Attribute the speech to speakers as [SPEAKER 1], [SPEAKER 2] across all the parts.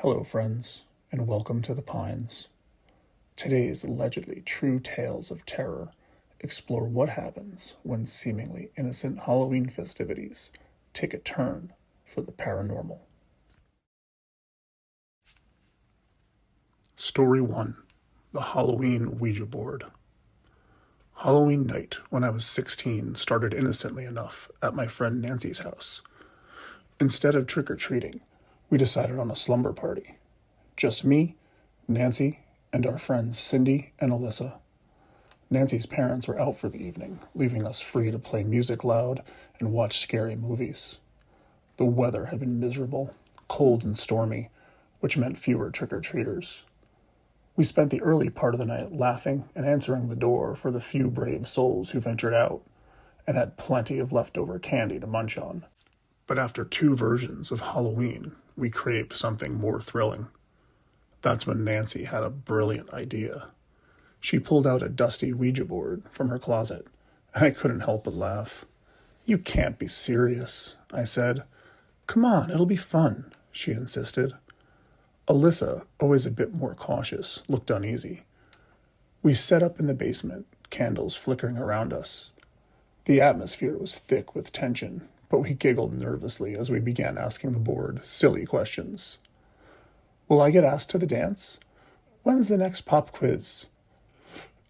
[SPEAKER 1] Hello, friends, and welcome to the Pines. Today's allegedly true tales of terror explore what happens when seemingly innocent Halloween festivities take a turn for the paranormal. Story 1: The Halloween Ouija Board. Halloween night, when I was 16, started innocently enough at my friend Nancy's house. Instead of trick-or-treating, we decided on a slumber party. Just me, Nancy, and our friends Cindy and Alyssa. Nancy's parents were out for the evening, leaving us free to play music loud and watch scary movies. The weather had been miserable, cold and stormy, which meant fewer trick-or-treaters. We spent the early part of the night laughing and answering the door for the few brave souls who ventured out, and had plenty of leftover candy to munch on. But after 2 versions of Halloween, we craved something more thrilling. That's when Nancy had a brilliant idea. She pulled out a dusty Ouija board from her closet. I couldn't help but laugh. "You can't be serious," I said. "Come on, it'll be fun," she insisted. Alyssa, always a bit more cautious, looked uneasy. We set up in the basement, candles flickering around us. The atmosphere was thick with tension, but we giggled nervously as we began asking the board silly questions. "Will I get asked to the dance? When's the next pop quiz?"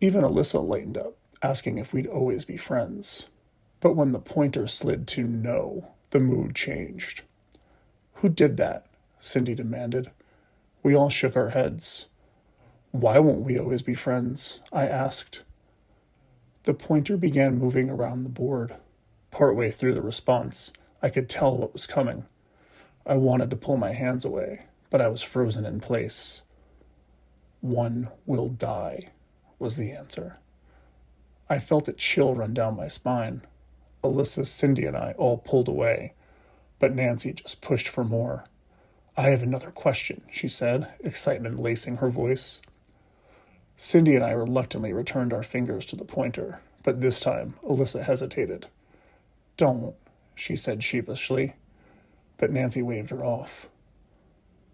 [SPEAKER 1] Even Alyssa lightened up, asking if we'd always be friends. But when the pointer slid to no, the mood changed. "Who did that?" Cindy demanded. We all shook our heads. "Why won't we always be friends?" I asked. The pointer began moving around the board. Partway through the response, I could tell what was coming. I wanted to pull my hands away, but I was frozen in place. "One will die," was the answer. I felt a chill run down my spine. Alyssa, Cindy, and I all pulled away, but Nancy just pushed for more. "I have another question," she said, excitement lacing her voice. Cindy and I reluctantly returned our fingers to the pointer, but this time Alyssa hesitated. "Don't," she said sheepishly, but Nancy waved her off.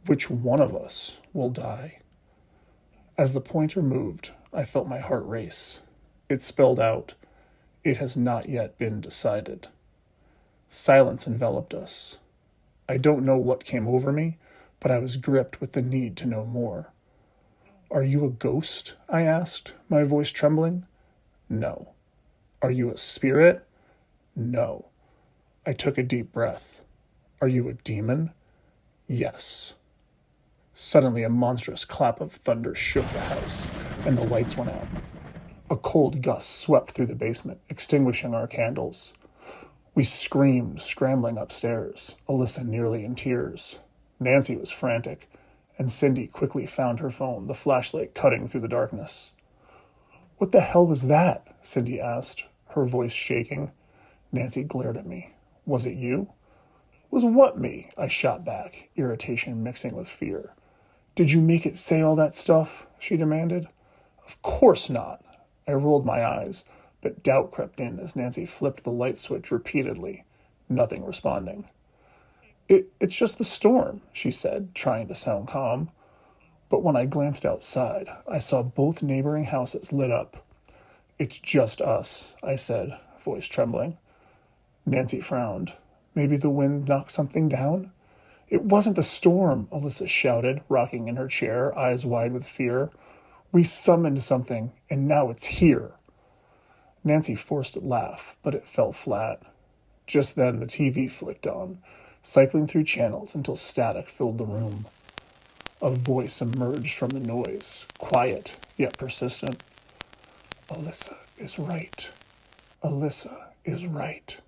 [SPEAKER 1] "Which one of us will die?" As the pointer moved, I felt my heart race. It spelled out, "It has not yet been decided." Silence enveloped us. I don't know what came over me, but I was gripped with the need to know more. "Are you a ghost?" I asked, my voice trembling. "No." "Are you a spirit?" "No." I took a deep breath. "Are you a demon?" "Yes." Suddenly a monstrous clap of thunder shook the house, and the lights went out. A cold gust swept through the basement, extinguishing our candles. We screamed, scrambling upstairs, Alyssa nearly in tears. Nancy was frantic, and Cindy quickly found her phone, the flashlight cutting through the darkness. "What the hell was that?" Cindy asked, her voice shaking. Nancy glared at me. "Was it you?" "Was what me?" I shot back, irritation mixing with fear. "Did you make it say all that stuff?" she demanded. "Of course not." I rolled my eyes, but doubt crept in as Nancy flipped the light switch repeatedly, nothing responding. It's just the storm," she said, trying to sound calm. But when I glanced outside, I saw both neighboring houses lit up. "It's just us," I said, voice trembling. Nancy frowned. "Maybe the wind knocked something down?" "It wasn't the storm," Alyssa shouted, rocking in her chair, eyes wide with fear. "We summoned something, and now it's here." Nancy forced a laugh, but it fell flat. Just then the TV flicked on, cycling through channels until static filled the room. A voice emerged from the noise, quiet yet persistent. "Alyssa is right. Alyssa is right."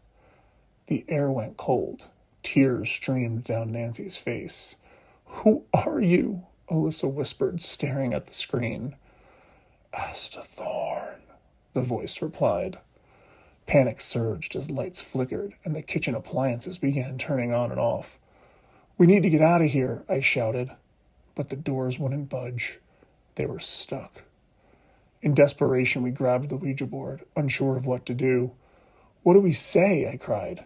[SPEAKER 1] The air went cold. Tears streamed down Nancy's face. "Who are you?" Alyssa whispered, staring at the screen. "Asta Thorne," the voice replied. Panic surged as lights flickered and the kitchen appliances began turning on and off. "We need to get out of here," I shouted. But the doors wouldn't budge. They were stuck. In desperation, we grabbed the Ouija board, unsure of what to do. "What do we say?" I cried.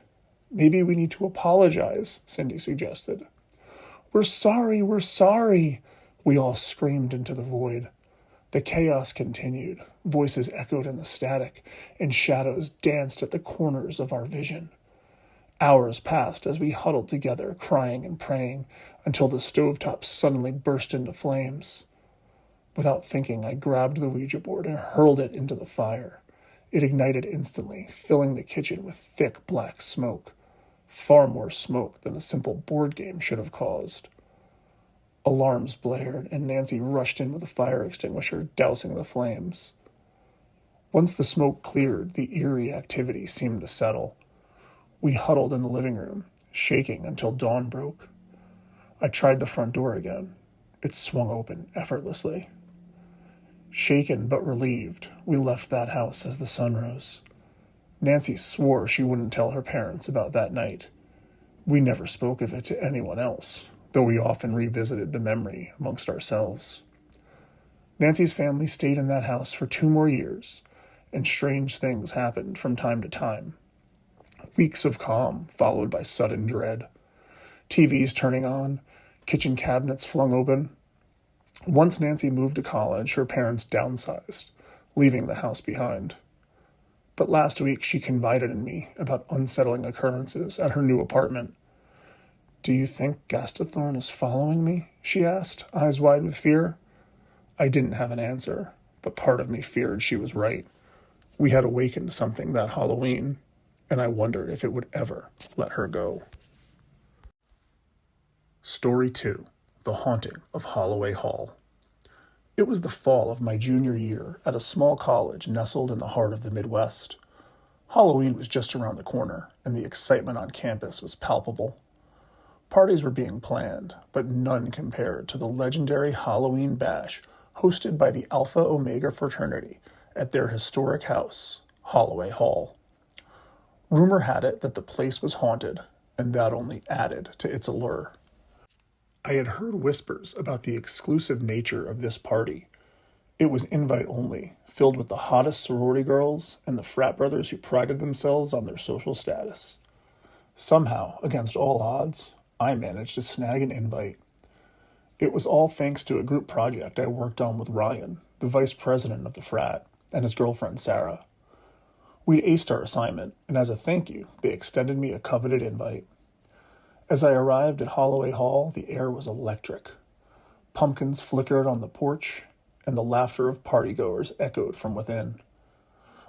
[SPEAKER 1] "Maybe we need to apologize," Cindy suggested. We're sorry, we're sorry, we all screamed into the void. The chaos continued, voices echoed in the static, and shadows danced at the corners of our vision. Hours passed as we huddled together, crying and praying, until the stovetop suddenly burst into flames. Without thinking, I grabbed the Ouija board and hurled it into the fire. It ignited instantly, filling the kitchen with thick black smoke. Far more smoke than a simple board game should have caused. Alarms blared, and Nancy rushed in with a fire extinguisher, dousing the flames. Once the smoke cleared, the eerie activity seemed to settle. We huddled in the living room, shaking until dawn broke. I tried the front door again. It swung open effortlessly. Shaken but relieved, we left that house as the sun rose. Nancy swore she wouldn't tell her parents about that night. We never spoke of it to anyone else, though we often revisited the memory amongst ourselves. Nancy's family stayed in that house for 2 more years, and strange things happened from time to time. Weeks of calm, followed by sudden dread. TVs turning on, kitchen cabinets flung open. Once Nancy moved to college, her parents downsized, leaving the house behind. But last week she confided in me about unsettling occurrences at her new apartment. "Do you think Gastathorne is following me?" she asked, eyes wide with fear. I didn't have an answer, but part of me feared she was right. We had awakened something that Halloween, and I wondered if it would ever let her go. Story 2. The Haunting of Holloway Hall. It was the fall of my junior year at a small college nestled in the heart of the Midwest. Halloween was just around the corner, and the excitement on campus was palpable. Parties were being planned, but none compared to the legendary Halloween bash hosted by the Alpha Omega fraternity at their historic house, Holloway Hall. Rumor had it that the place was haunted, and that only added to its allure. I had heard whispers about the exclusive nature of this party. It was invite only, filled with the hottest sorority girls and the frat brothers who prided themselves on their social status. Somehow, against all odds, I managed to snag an invite. It was all thanks to a group project I worked on with Ryan, the vice president of the frat, and his girlfriend Sarah. We'd aced our assignment, and as a thank you, they extended me a coveted invite. As I arrived at Holloway Hall, the air was electric. Pumpkins flickered on the porch, and the laughter of partygoers echoed from within.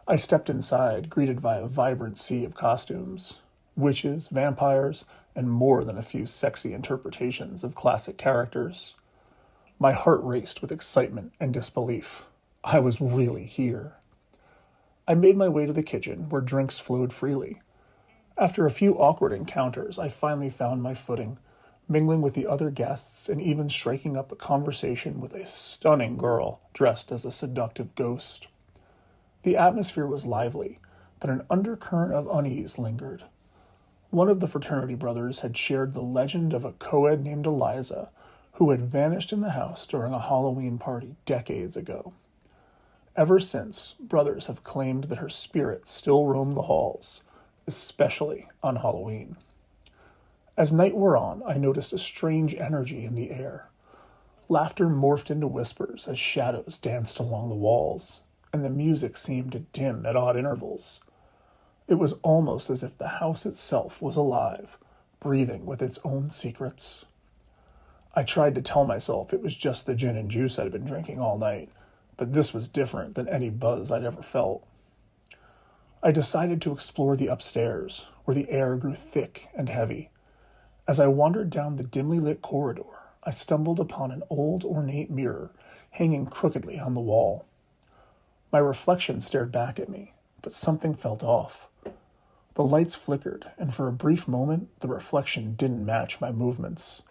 [SPEAKER 1] I stepped inside, greeted by a vibrant sea of costumes. Witches, vampires, and more than a few sexy interpretations of classic characters. My heart raced with excitement and disbelief. I was really here. I made my way to the kitchen, where drinks flowed freely. After a few awkward encounters, I finally found my footing, mingling with the other guests and even striking up a conversation with a stunning girl dressed as a seductive ghost. The atmosphere was lively, but an undercurrent of unease lingered. One of the fraternity brothers had shared the legend of a co-ed named Eliza, who had vanished in the house during a Halloween party decades ago. Ever since, brothers have claimed that her spirit still roamed the halls, especially on Halloween. As night wore on, I noticed a strange energy in the air. Laughter morphed into whispers as shadows danced along the walls, and the music seemed to dim at odd intervals. It was almost as if the house itself was alive, breathing with its own secrets. I tried to tell myself it was just the gin and juice I'd been drinking all night, but this was different than any buzz I'd ever felt. I decided to explore the upstairs, where the air grew thick and heavy. As I wandered down the dimly lit corridor, I stumbled upon an old ornate mirror hanging crookedly on the wall. My reflection stared back at me, but something felt off. The lights flickered, and for a brief moment, the reflection didn't match my movements.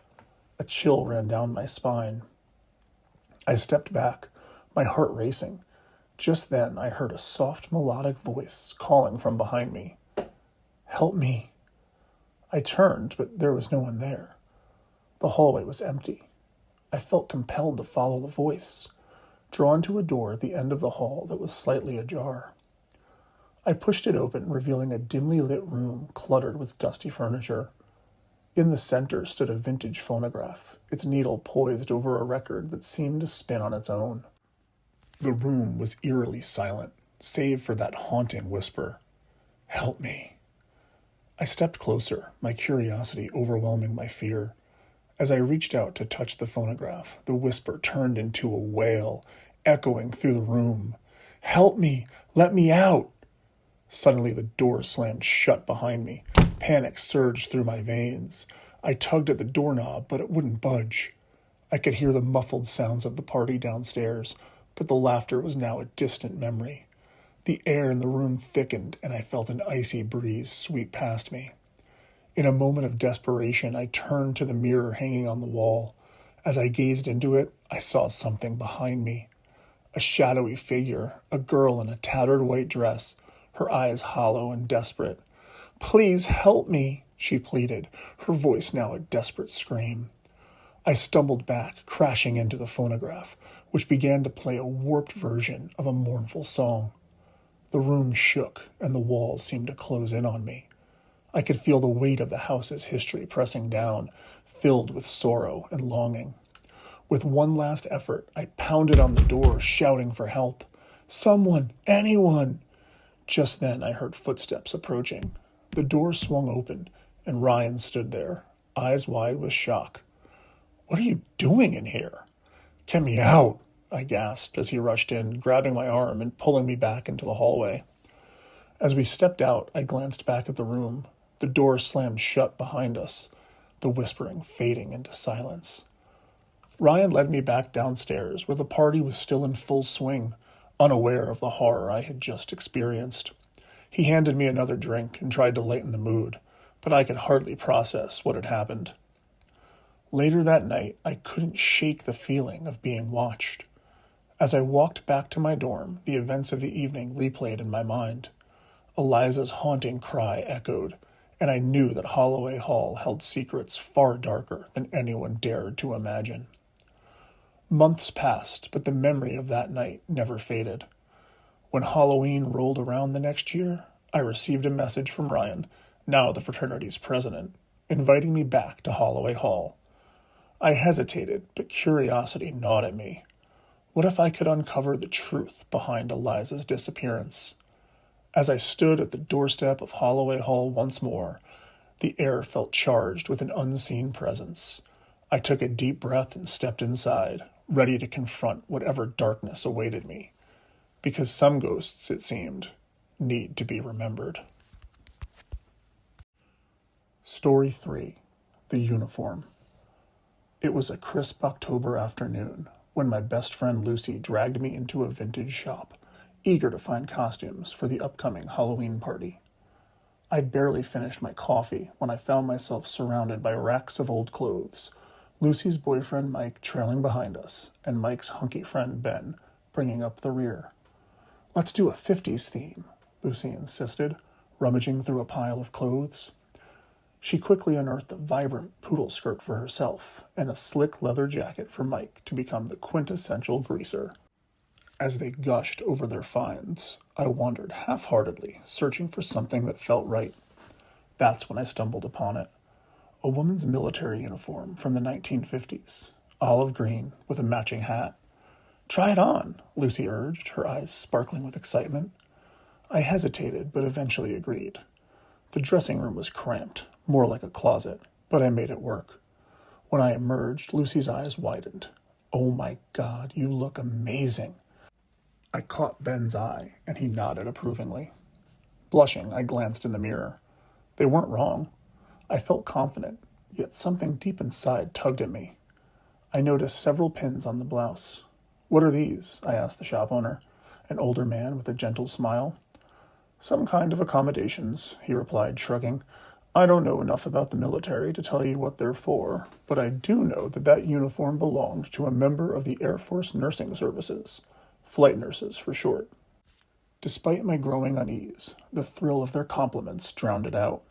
[SPEAKER 1] A chill ran down my spine. I stepped back, my heart racing. Just then, I heard a soft, melodic voice calling from behind me. "Help me." I turned, but there was no one there. The hallway was empty. I felt compelled to follow the voice, drawn to a door at the end of the hall that was slightly ajar. I pushed it open, revealing a dimly lit room cluttered with dusty furniture. In the center stood a vintage phonograph, its needle poised over a record that seemed to spin on its own. The room was eerily silent, save for that haunting whisper, "Help me." I stepped closer, my curiosity overwhelming my fear. As I reached out to touch the phonograph, the whisper turned into a wail, echoing through the room. "Help me! Let me out!" Suddenly the door slammed shut behind me. Panic surged through my veins. I tugged at the doorknob, but it wouldn't budge. I could hear the muffled sounds of the party downstairs, but the laughter was now a distant memory. The air in the room thickened, and I felt an icy breeze sweep past me. In a moment of desperation, I turned to the mirror hanging on the wall. As I gazed into it, I saw something behind me. A shadowy figure, a girl in a tattered white dress, her eyes hollow and desperate. "Please help me," she pleaded, her voice now a desperate scream. I stumbled back, crashing into the phonograph, which began to play a warped version of a mournful song. The room shook, and the walls seemed to close in on me. I could feel the weight of the house's history pressing down, filled with sorrow and longing. With one last effort, I pounded on the door, shouting for help. "Someone! Anyone!" Just then I heard footsteps approaching. The door swung open, and Ryan stood there, eyes wide with shock. "What are you doing in here?" "Get me out," I gasped as he rushed in, grabbing my arm and pulling me back into the hallway. As we stepped out, I glanced back at the room. The door slammed shut behind us, the whispering fading into silence. Ryan led me back downstairs, where the party was still in full swing, unaware of the horror I had just experienced. He handed me another drink and tried to lighten the mood, but I could hardly process what had happened. Later that night, I couldn't shake the feeling of being watched. As I walked back to my dorm, the events of the evening replayed in my mind. Eliza's haunting cry echoed, and I knew that Holloway Hall held secrets far darker than anyone dared to imagine. Months passed, but the memory of that night never faded. When Halloween rolled around the next year, I received a message from Ryan, now the fraternity's president, inviting me back to Holloway Hall. I hesitated, but curiosity gnawed at me. What if I could uncover the truth behind Eliza's disappearance? As I stood at the doorstep of Holloway Hall once more, the air felt charged with an unseen presence. I took a deep breath and stepped inside, ready to confront whatever darkness awaited me. Because some ghosts, it seemed, need to be remembered. Story 3. The Uniform. It was a crisp October afternoon when my best friend Lucy dragged me into a vintage shop, eager to find costumes for the upcoming Halloween party. I'd barely finished my coffee when I found myself surrounded by racks of old clothes, Lucy's boyfriend Mike trailing behind us, and Mike's hunky friend Ben bringing up the rear. "Let's do a 50s theme," Lucy insisted, rummaging through a pile of clothes. She quickly unearthed a vibrant poodle skirt for herself and a slick leather jacket for Mike to become the quintessential greaser. As they gushed over their finds, I wandered half-heartedly, searching for something that felt right. That's when I stumbled upon it. A woman's military uniform from the 1950s, olive green with a matching hat. "Try it on," Lucy urged, her eyes sparkling with excitement. I hesitated, but eventually agreed. The dressing room was cramped, more like a closet, but I made it work. When I emerged, Lucy's eyes widened. "Oh my God, you look amazing." I caught Ben's eye, and he nodded approvingly. Blushing, I glanced in the mirror. They weren't wrong. I felt confident, yet something deep inside tugged at me. I noticed several pins on the blouse. "What are these?" I asked the shop owner, an older man with a gentle smile. "Some kind of accommodations," he replied, shrugging. "I don't know enough about the military to tell you what they're for, but I do know that uniform belonged to a member of the Air Force Nursing Services, flight nurses for short." Despite my growing unease, the thrill of their compliments drowned it out.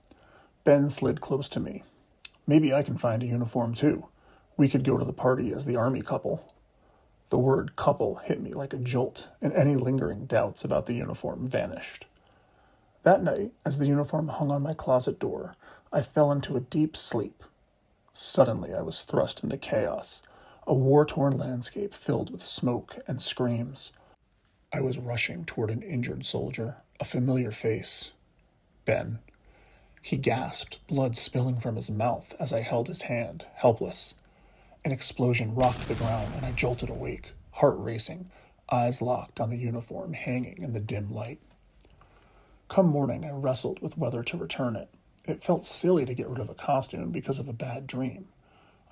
[SPEAKER 1] Ben slid close to me. "Maybe I can find a uniform too. We could go to the party as the Army couple." The word couple hit me like a jolt, and any lingering doubts about the uniform vanished. That night, as the uniform hung on my closet door, I fell into a deep sleep, Suddenly I was thrust into chaos, a war-torn landscape filled with smoke and screams. I was rushing toward an injured soldier, a familiar face. Ben. He gasped, blood spilling from his mouth as I held his hand, helpless. An explosion rocked the ground, and I jolted awake, heart racing, eyes locked on the uniform hanging in the dim light. Come morning, I wrestled with whether to return it. It felt silly to get rid of a costume because of a bad dream.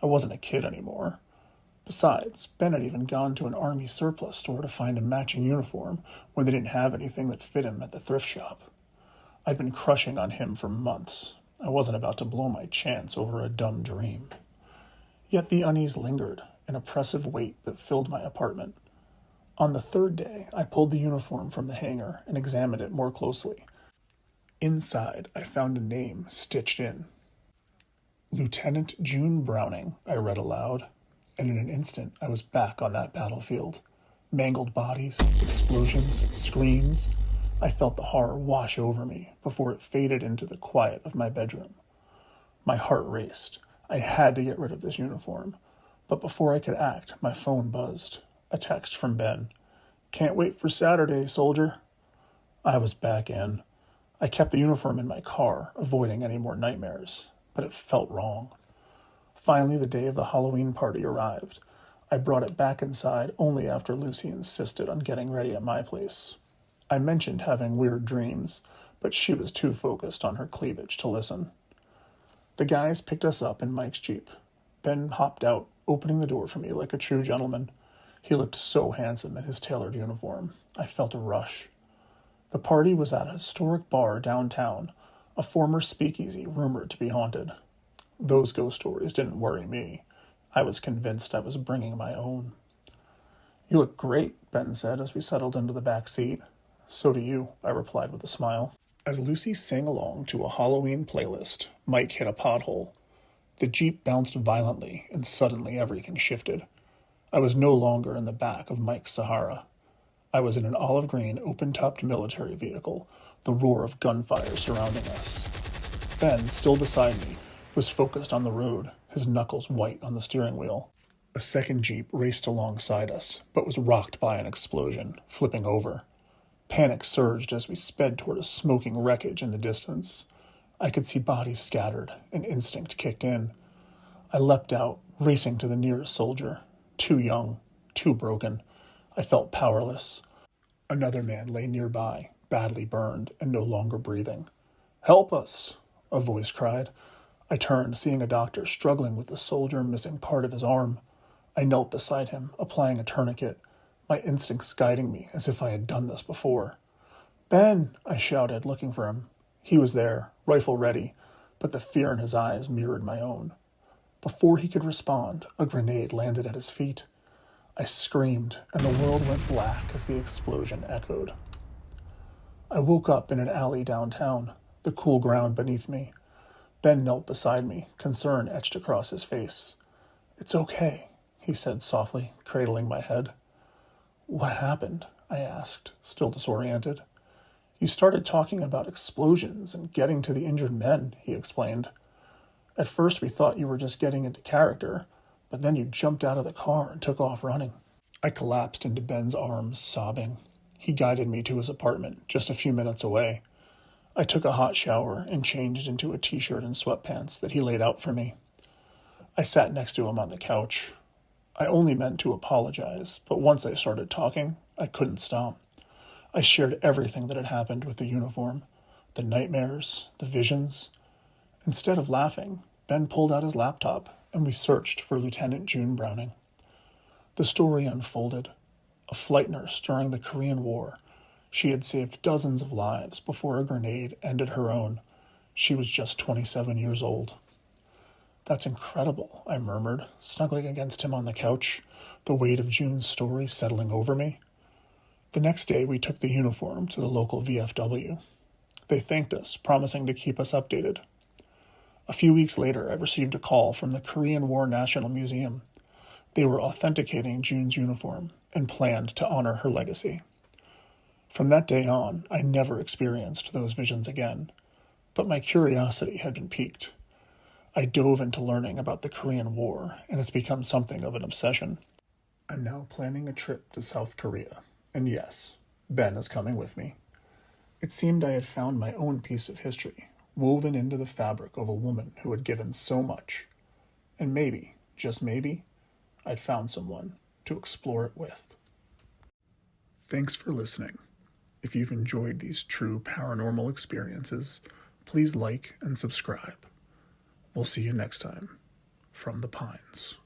[SPEAKER 1] I wasn't a kid anymore. Besides, Ben had even gone to an army surplus store to find a matching uniform when they didn't have anything that fit him at the thrift shop. I'd been crushing on him for months. I wasn't about to blow my chance over a dumb dream. Yet the unease lingered, an oppressive weight that filled my apartment. On the third day, I pulled the uniform from the hanger and examined it more closely. Inside, I found a name stitched in. Lieutenant June Browning, I read aloud, and in an instant I was back on that battlefield. Mangled bodies, explosions, screams. I felt the horror wash over me before it faded into the quiet of my bedroom. My heart raced. I had to get rid of this uniform. But before I could act, my phone buzzed. A text from Ben. "Can't wait for Saturday, soldier." I was back in. I kept the uniform in my car, avoiding any more nightmares, but it felt wrong. Finally, the day of the Halloween party arrived. I brought it back inside only after Lucy insisted on getting ready at my place. I mentioned having weird dreams, but she was too focused on her cleavage to listen. The guys picked us up in Mike's Jeep. Ben hopped out, opening the door for me like a true gentleman. He looked so handsome in his tailored uniform. I felt a rush. The party was at a historic bar downtown, a former speakeasy rumored to be haunted. Those ghost stories didn't worry me. I was convinced I was bringing my own. "You look great," Ben said as we settled into the back seat. "So do you," I replied with a smile. As Lucy sang along to a Halloween playlist, Mike hit a pothole. The Jeep bounced violently, and suddenly everything shifted. I was no longer in the back of Mike's Sahara. I was in an olive green, open-topped military vehicle, the roar of gunfire surrounding us. Ben, still beside me, was focused on the road, his knuckles white on the steering wheel. A second Jeep raced alongside us, but was rocked by an explosion, flipping over. Panic surged as we sped toward a smoking wreckage in the distance. I could see bodies scattered, and instinct kicked in. I leapt out, racing to the nearest soldier. Too young, too broken. I felt powerless. Another man lay nearby, badly burned and no longer breathing. "Help us!" a voice cried. I turned, seeing a doctor struggling with the soldier missing part of his arm. I knelt beside him, applying a tourniquet, my instincts guiding me as if I had done this before. "Ben!" I shouted, looking for him. He was there, rifle ready, but the fear in his eyes mirrored my own. Before he could respond, a grenade landed at his feet. I screamed, and the world went black as the explosion echoed. I woke up in an alley downtown, the cool ground beneath me. Ben knelt beside me, concern etched across his face. "It's okay," he said softly, cradling my head. "What happened?" I asked, still disoriented. "You started talking about explosions and getting to the injured men," he explained. "At first we thought you were just getting into character, but then you jumped out of the car and took off running." I collapsed into Ben's arms, sobbing. He guided me to his apartment, just a few minutes away. I took a hot shower and changed into a t-shirt and sweatpants that he laid out for me. I sat next to him on the couch. I only meant to apologize, but once I started talking, I couldn't stop. I shared everything that had happened with the uniform, the nightmares, the visions. Instead of laughing, Ben pulled out his laptop, and we searched for Lieutenant June Browning. The story unfolded. A flight nurse during the Korean War. She had saved dozens of lives before a grenade ended her own. She was just 27 years old. "That's incredible," I murmured, snuggling against him on the couch, the weight of June's story settling over me. The next day, we took the uniform to the local VFW. They thanked us, promising to keep us updated. A few weeks later, I received a call from the Korean War National Museum. They were authenticating June's uniform and planned to honor her legacy. From that day on, I never experienced those visions again, but my curiosity had been piqued. I dove into learning about the Korean War, and it's become something of an obsession. I'm now planning a trip to South Korea, and yes, Ben is coming with me. It seemed I had found my own piece of history, woven into the fabric of a woman who had given so much. And maybe, just maybe, I'd found someone to explore it with. Thanks for listening. If you've enjoyed these true paranormal experiences, please like and subscribe. We'll see you next time from the Pines.